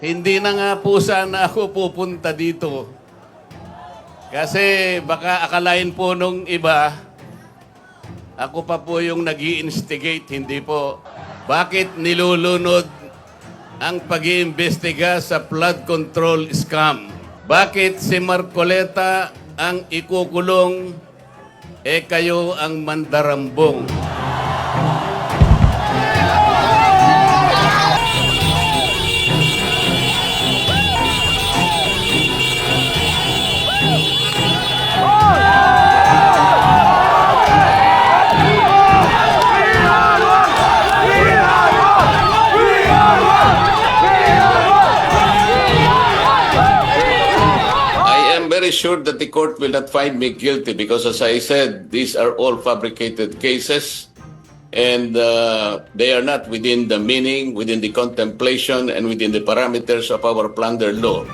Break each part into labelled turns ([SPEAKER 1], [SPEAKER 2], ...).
[SPEAKER 1] Hindi na nga po sana ako pupunta dito. Kasi baka akalain po nung iba, ako pa po yung nag-i-instigate, hindi po. Bakit nilulunod ang pag-iimbestiga sa flood control scam? Bakit si Marcoleta ang ikukulong, kayo ang mandarambong?
[SPEAKER 2] Very sure that the court will not find me guilty because, as I said, these are all fabricated cases and they are not within the meaning, within the contemplation, and within the parameters of our plunder law.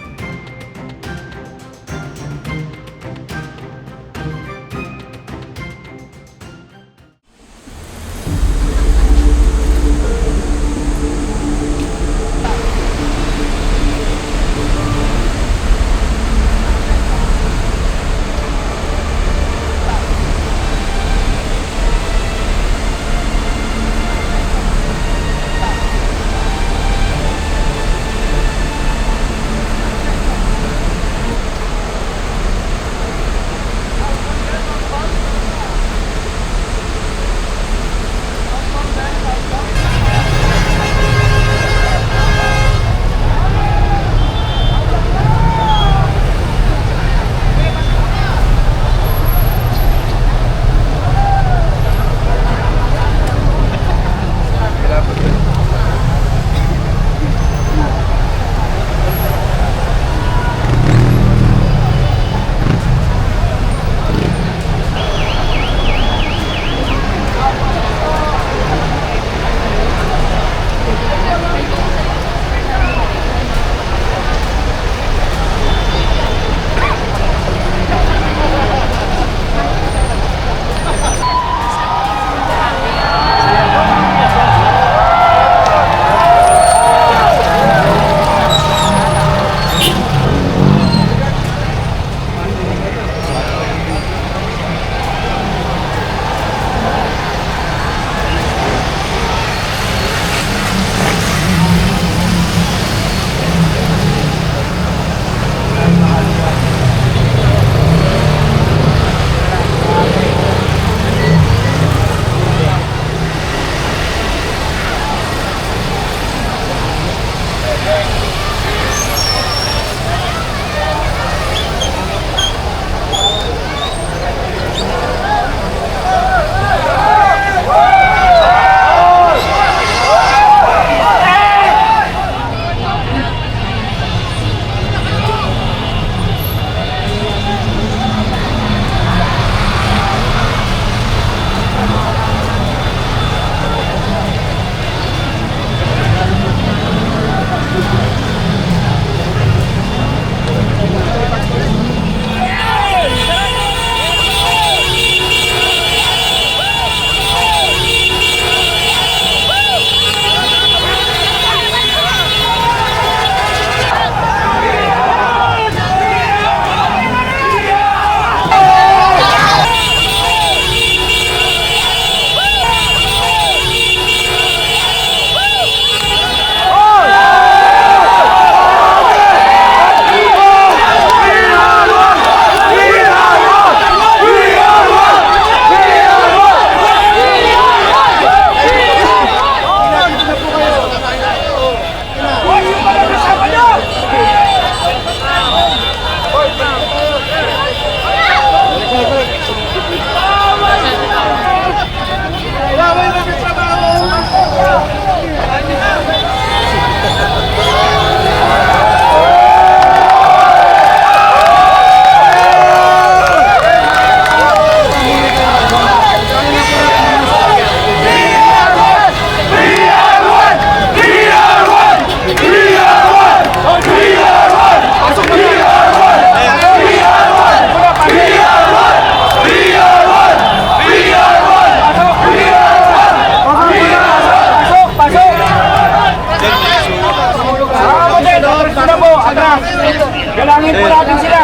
[SPEAKER 3] Ihalangin po natin sila.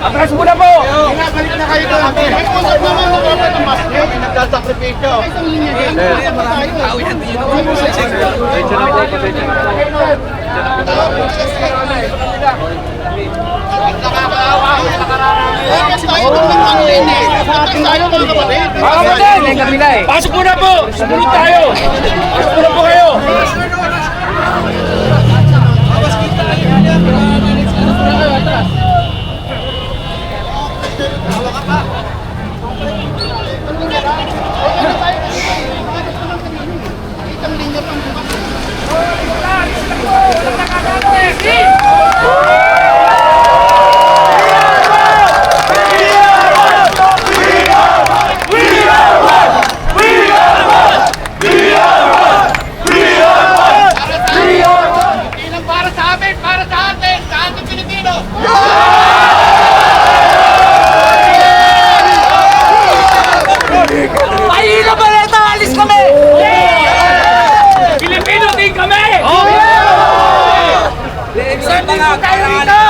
[SPEAKER 3] Atras muna po.
[SPEAKER 4] Balik na kayo doon. May usap naman ng dapat ng basket. Nagkasakripisyo.
[SPEAKER 3] Mga kapatid, pasok muna po. Sumunod tayo. Pasok muna po kayo.
[SPEAKER 4] Para sa amin, para sa atin, sa ating Pilipino.
[SPEAKER 3] Mahilo ba nito? Alis kami! Pilipino din kami! Saan din po tayo rito?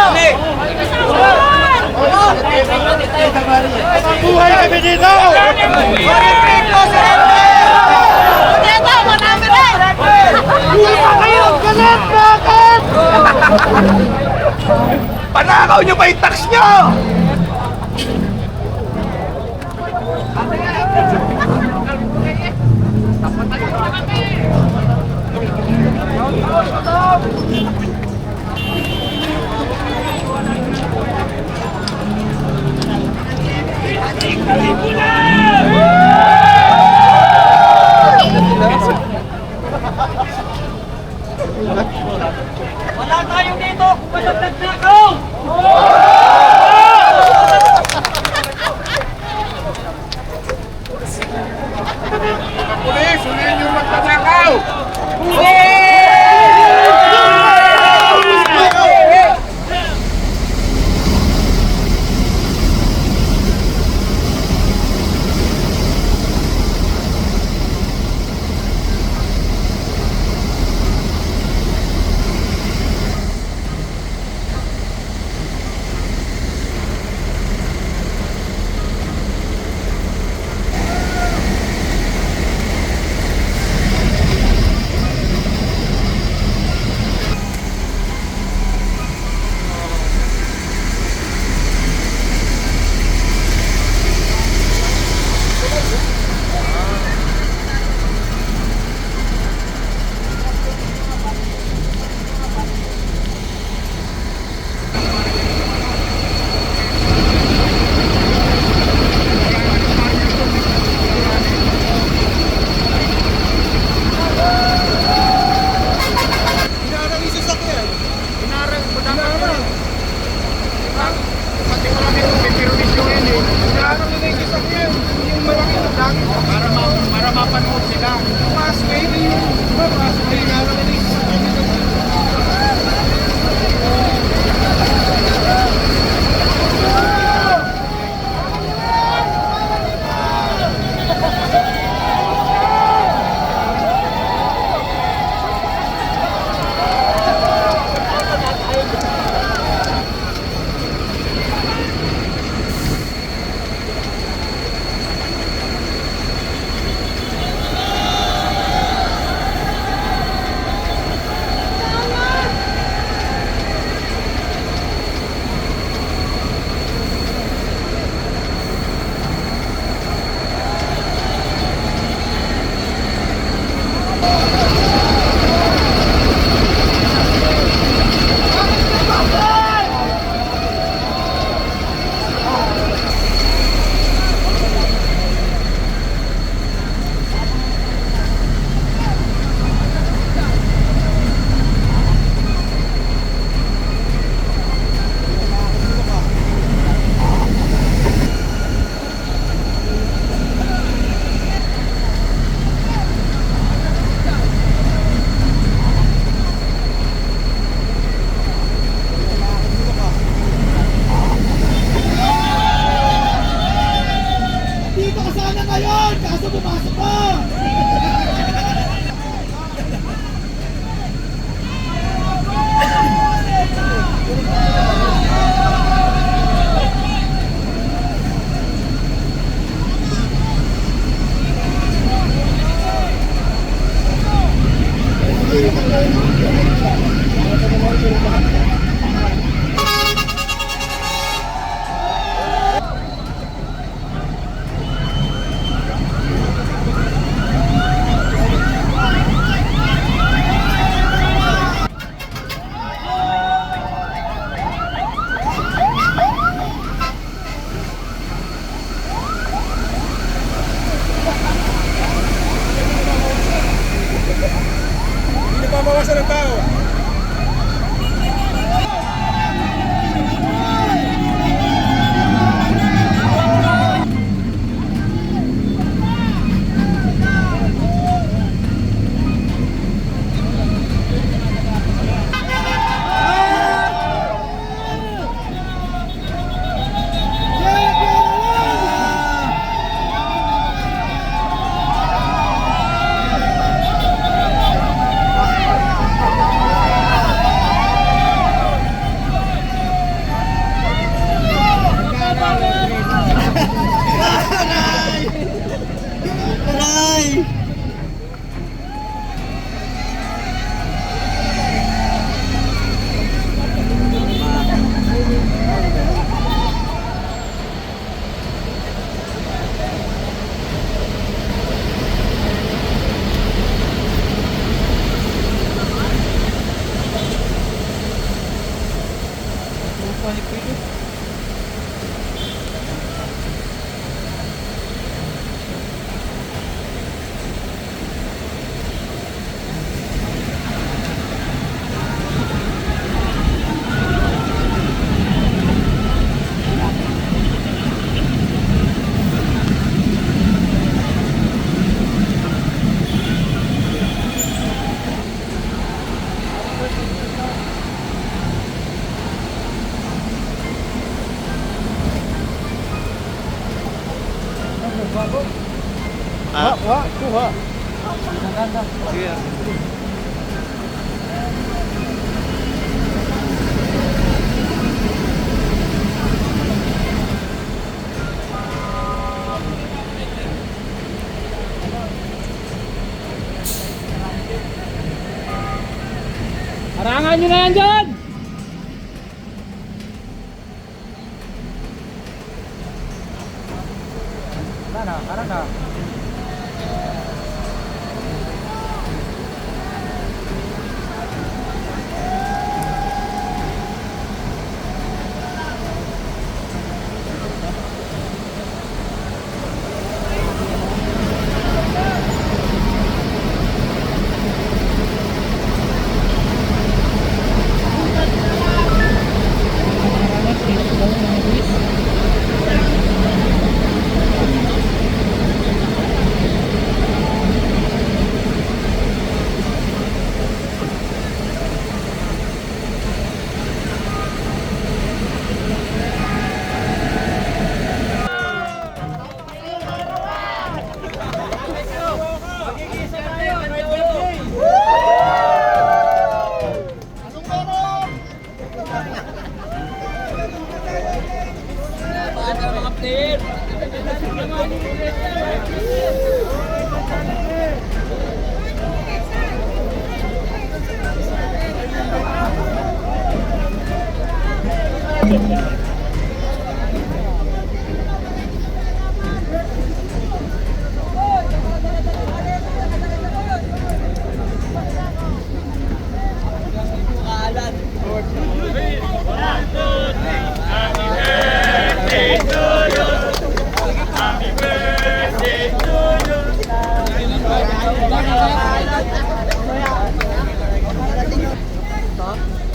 [SPEAKER 4] Buhay kami dito!
[SPEAKER 3] Panakaw nyo ba yung tax nyo? Wala tayo dito kung walang nagnakaw!
[SPEAKER 4] Pulis, huliin yung magtatakaw!
[SPEAKER 3] Harangan nyo na yan dyan! Harang na.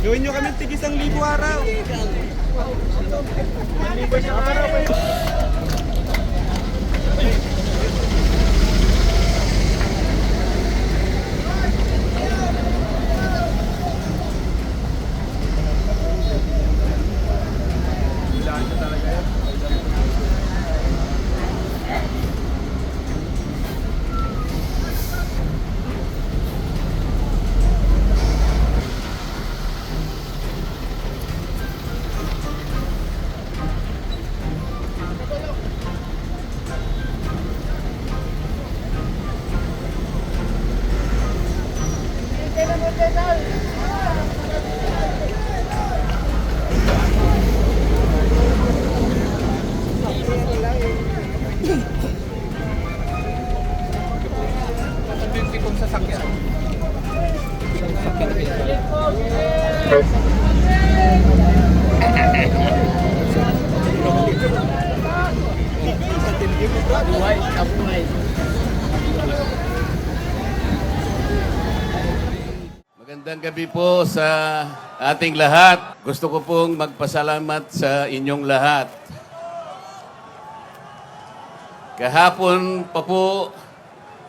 [SPEAKER 5] Gawin nyo kami tigis ang 1,000 araw.
[SPEAKER 1] Magandang gabi po sa ating lahat. Gusto ko pong magpasalamat sa inyong lahat. Kahapon pa po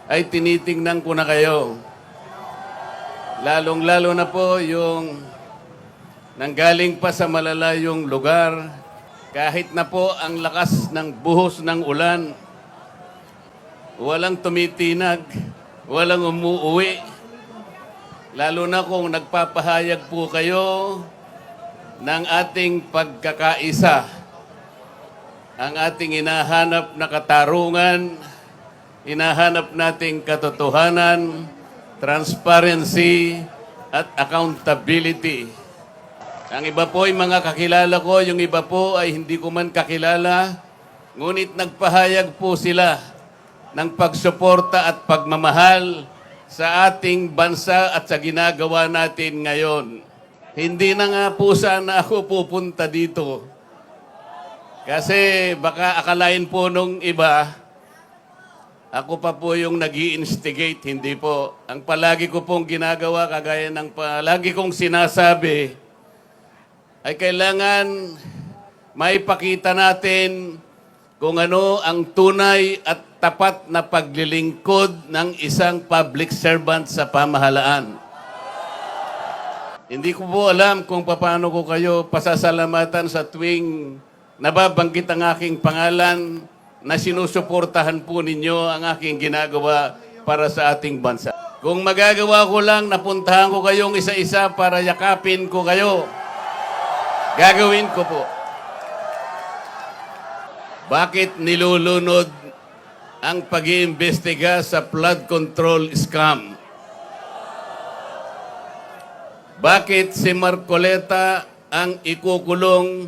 [SPEAKER 1] ay tinitingnan ko na kayo. Lalong-lalo na po yung nanggaling pa sa malalayong lugar. Kahit na po ang lakas ng buhos ng ulan, walang tumitinag, walang umuuwi. Lalo na kung nagpapahayag po kayo ng ating pagkakaisa. Ang ating hinahanap na katarungan, hinahanap nating katotohanan, transparency, at accountability. Ang iba po ay mga kakilala ko, yung iba po ay hindi ko man kakilala, ngunit nagpahayag po sila ng pagsuporta at pagmamahal sa ating bansa at sa ginagawa natin ngayon. Hindi na nga po sana ako pupunta dito. Kasi baka akalain po nung iba, ako pa po yung nag-i-instigate, hindi po. Ang palagi ko pong ginagawa, kagaya ng palagi kong sinasabi, ay kailangan maipakita natin kung ano ang tunay at tapat na paglilingkod ng isang public servant sa pamahalaan. Hindi ko po alam kung paano ko kayo pasasalamatan sa tuwing nababanggit ang aking pangalan na sinusuportahan po ninyo ang aking ginagawa para sa ating bansa. Kung magagawa ko lang, napuntahan ko kayong isa-isa para yakapin ko kayo. Gagawin ko po. Bakit nilulunod ang pag-iimbestiga sa flood control scam? Bakit si Marcoleta ang ikukulong,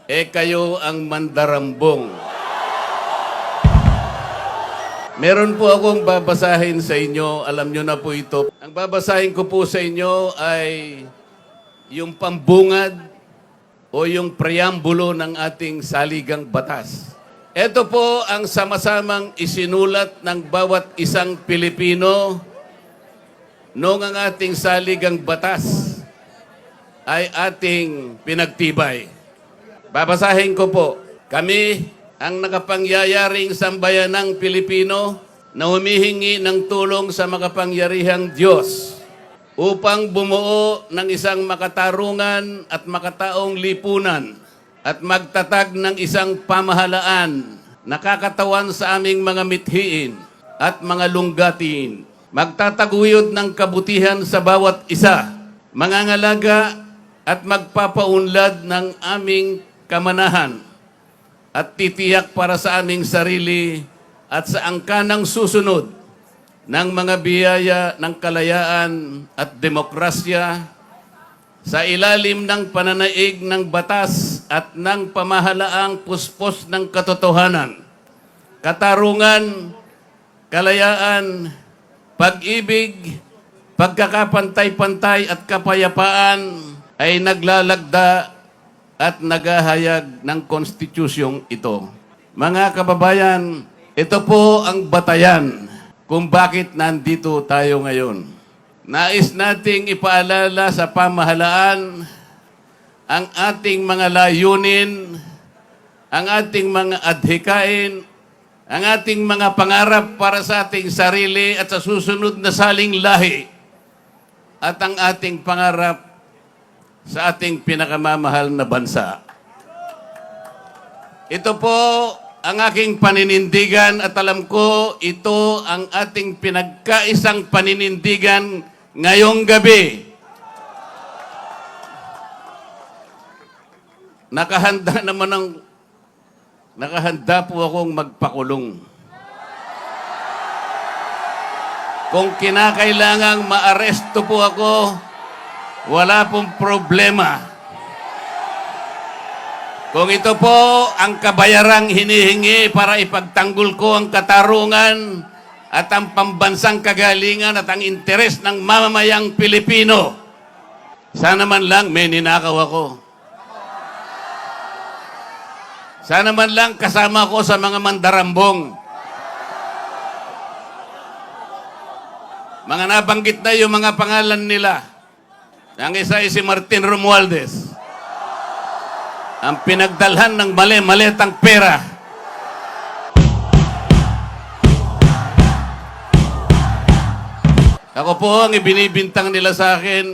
[SPEAKER 1] kayo ang mandarambong? Meron po akong babasahin sa inyo, alam nyo na po ito. Ang babasahin ko po sa inyo ay yung pambungad o yung preambulo ng ating saligang batas. Ito po ang sama-samang isinulat ng bawat isang Pilipino noong ang ating saligang batas ay ating pinagtibay. Babasahin ko po. Kami ang nakapangyayaring sambayanang Pilipino na humihingi ng tulong sa makapangyarihang Diyos upang bumuo ng isang makatarungan at makataong lipunan at magtatag ng isang pamahalaan na kakatawan sa aming mga mithiin at mga lunggatiin. Magtataguyod ng kabutihan sa bawat isa, mangangalaga at magpapaunlad ng aming kamanahan at titiyak para sa aming sarili at sa angkanang susunod ng mga biyaya ng kalayaan at demokrasya sa ilalim ng pananaig ng batas at ng pamahalaang puspos ng katotohanan, katarungan, kalayaan, pag-ibig, pagkakapantay-pantay at kapayapaan ay naglalagda at naghahayag ng konstitusyong ito. Mga kababayan, ito po ang batayan kung bakit nandito tayo ngayon. Nais nating ipaalala sa pamahalaan ang ating mga layunin, ang ating mga adhikain, ang ating mga pangarap para sa ating sarili at sa susunod na saling lahi, at ang ating pangarap sa ating pinakamamahal na bansa. Ito po ang aking paninindigan at alam ko ito ang ating pinagkaisang paninindigan ngayong gabi. Nakahanda po akong magpakulong. Kung kinakailangang maaresto po ako, wala pong problema. Kung ito po ang kabayarang hinihingi para ipagtanggol ko ang katarungan at ang pambansang kagalingan at ang interes ng mamamayang Pilipino, sana man lang may ninakaw ako. Sana man lang kasama ko sa mga mandarambong. Mga nabanggit na yung mga pangalan nila. Ang isa ay si Martin Romualdez. Ang pinagdalhan ng mali-malitang pera. Ako po ang ibinibintang nila sa akin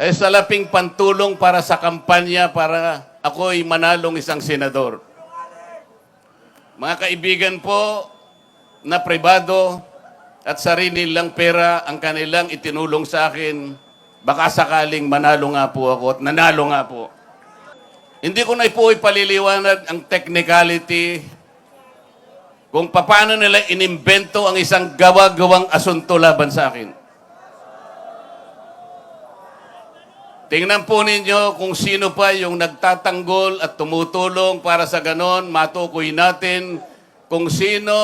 [SPEAKER 1] ay salaping pantulong para sa kampanya para ako ay manalong isang senador. Mga kaibigan po na pribado at sarili lang pera ang kanilang itinulong sa akin. Baka sakaling manalo nga po ako at nanalo nga po. Hindi ko na po ipaliliwanag ang technicality kung paano nila inimbento ang isang gawa-gawang asunto laban sa akin. Tingnan po ninyo kung sino pa yung nagtatanggol at tumutulong para sa ganon, matukoy natin kung sino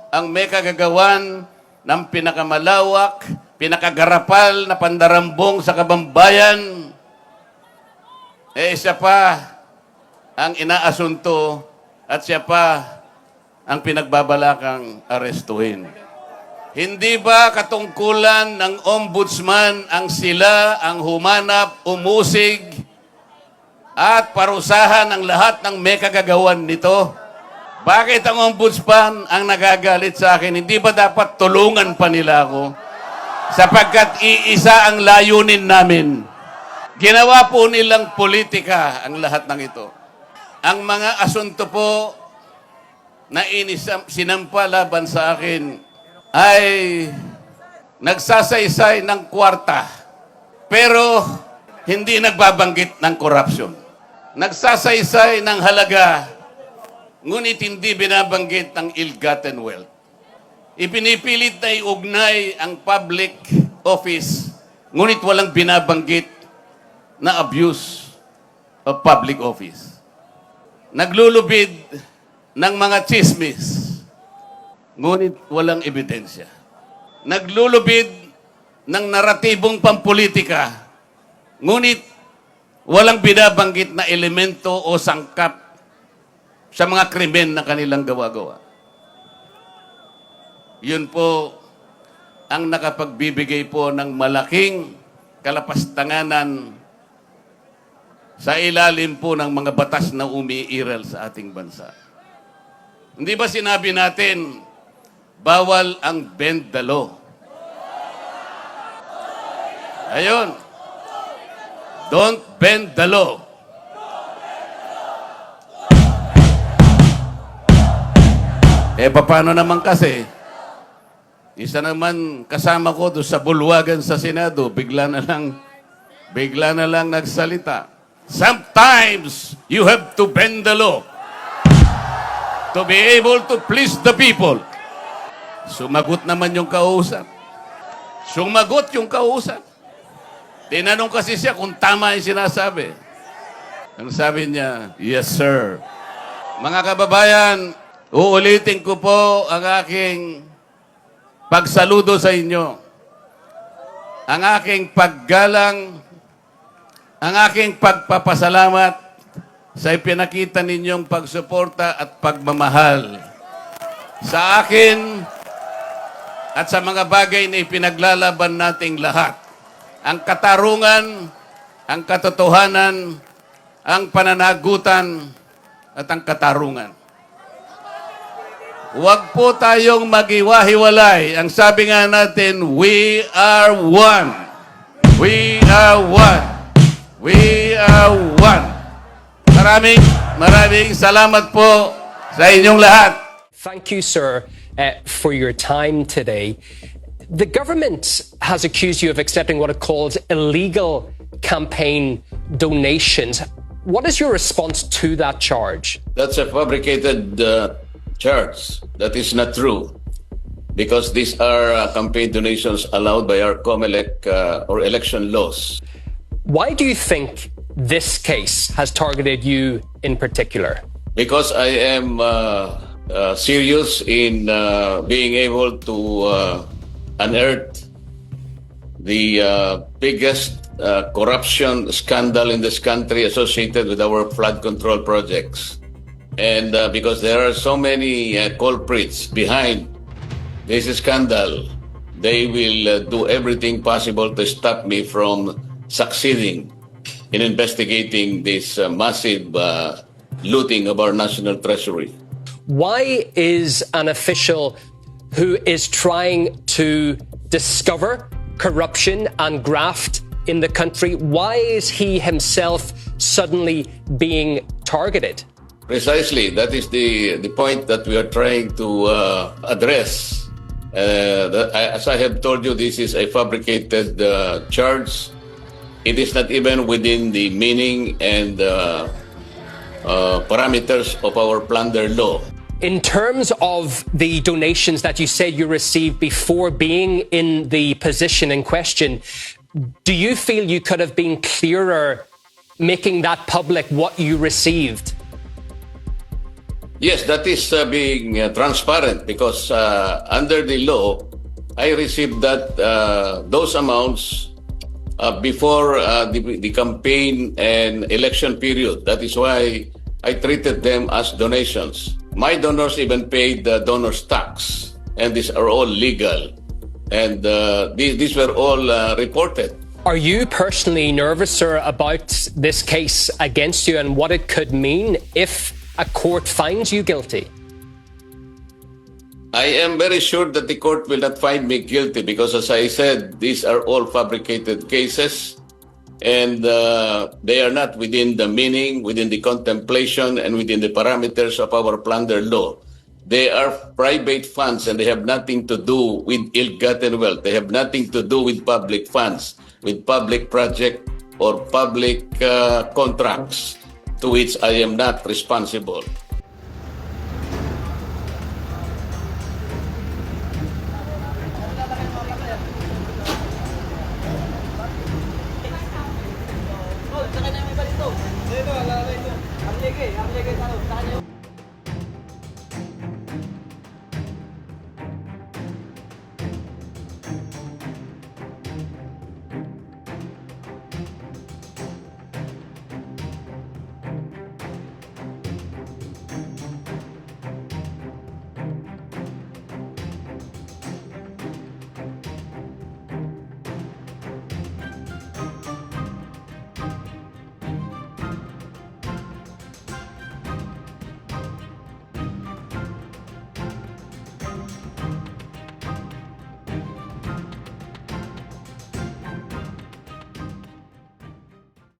[SPEAKER 1] ang may kagagawan ng pinakamalawak, pinakagarapal na pandarambong sa kabambayan siya pa ang inaasunto at siya pa ang pinagbabalakang arestuhin. Hindi ba katungkulan ng ombudsman ang sila ang humanap, umusig, at parusahan ang lahat ng may kagagawan nito? Bakit ang ombudsman ang nagagalit sa akin? Hindi ba dapat tulungan pa nila ako? Sapagkat iisa ang layunin namin. Ginawa po nilang politika ang lahat ng ito. Ang mga asunto po na sinampa laban sa akin ay nagsasaysay ng kwarta, pero hindi nagbabanggit ng korupsyon. Nagsasaysay ng halaga, ngunit hindi binabanggit ng ill-gotten wealth. Ipinipilit na iugnay ang public office, ngunit walang binabanggit na abuse of public office. Naglulubid ng mga chismis, ngunit walang ebidensya. Naglulubid ng naratibong pampolitika, ngunit walang binabanggit na elemento o sangkap sa mga krimen na kanilang gawa-gawa. Yun po ang nakapagbibigay po ng malaking kalapastanganan sa ilalim po ng mga batas na umiiral sa ating bansa. Hindi ba sinabi natin, bawal ang bend the law? Ayun. Don't bend the law. Paano naman kasi? Isa naman kasama ko doon sa bulwagan sa Senado, bigla na lang nagsalita. Sometimes you have to bend the law to be able to please the people. Sumagot naman yung kausap. Tinanong kasi siya kung tama yung sinasabi. Ang sabi niya, yes sir. Mga kababayan, uulitin ko po ang aking pagsaludo sa inyo. Ang aking paggalang, ang aking pagpapasalamat sa ipinakita ninyong pagsuporta at pagmamahal sa akin at sa mga bagay na ipinaglalaban nating lahat. Ang katarungan, ang katotohanan, ang pananagutan, at ang katarungan. Huwag po tayong magiwa-hiwalay. Ang sabi nga natin, we are one. We are one. We are one. Maraming salamat po sa inyong lahat.
[SPEAKER 6] Thank you, sir, for your time today. The government has accused you of accepting what it calls illegal campaign donations. What is your response to that charge?
[SPEAKER 2] That's a fabricated charge. That is not true. Because these are campaign donations allowed by our COMELEC or election laws.
[SPEAKER 6] Why do you think this case has targeted you in particular?
[SPEAKER 2] Because I am serious in being able to unearth the biggest corruption scandal in this country associated with our flood control projects. And because there are so many culprits behind this scandal, they will do everything possible to stop me from succeeding in investigating this massive looting of our national treasury.
[SPEAKER 6] Why is an official who is trying to discover corruption and graft in the country, why is he himself suddenly being targeted?
[SPEAKER 2] Precisely, that is the point that we are trying to address. As I have told you, this is a fabricated charge. It is not even within the meaning and parameters of our plunder law.
[SPEAKER 6] In terms of the donations that you said you received before being in the position in question, do you feel you could have been clearer making that public what you received?
[SPEAKER 2] Yes, that is being transparent because under the law, I received that those amounts before the campaign and election period. That is why I treated them as donations. My donors even paid the donors tax, and these are all legal. And these were all reported.
[SPEAKER 6] Are you personally nervous, sir, about this case against you and what it could mean if a court finds you guilty?
[SPEAKER 2] I am very sure that the court will not find me guilty because, as I said, these are all fabricated cases, and they are not within the meaning, within the contemplation, and within the parameters of our plunder law. They are private funds, and they have nothing to do with ill-gotten wealth. They have nothing to do with public funds, with public project or public contracts, to which I am not responsible.
[SPEAKER 5] Ito, ala ito. Ang lege, sa ano?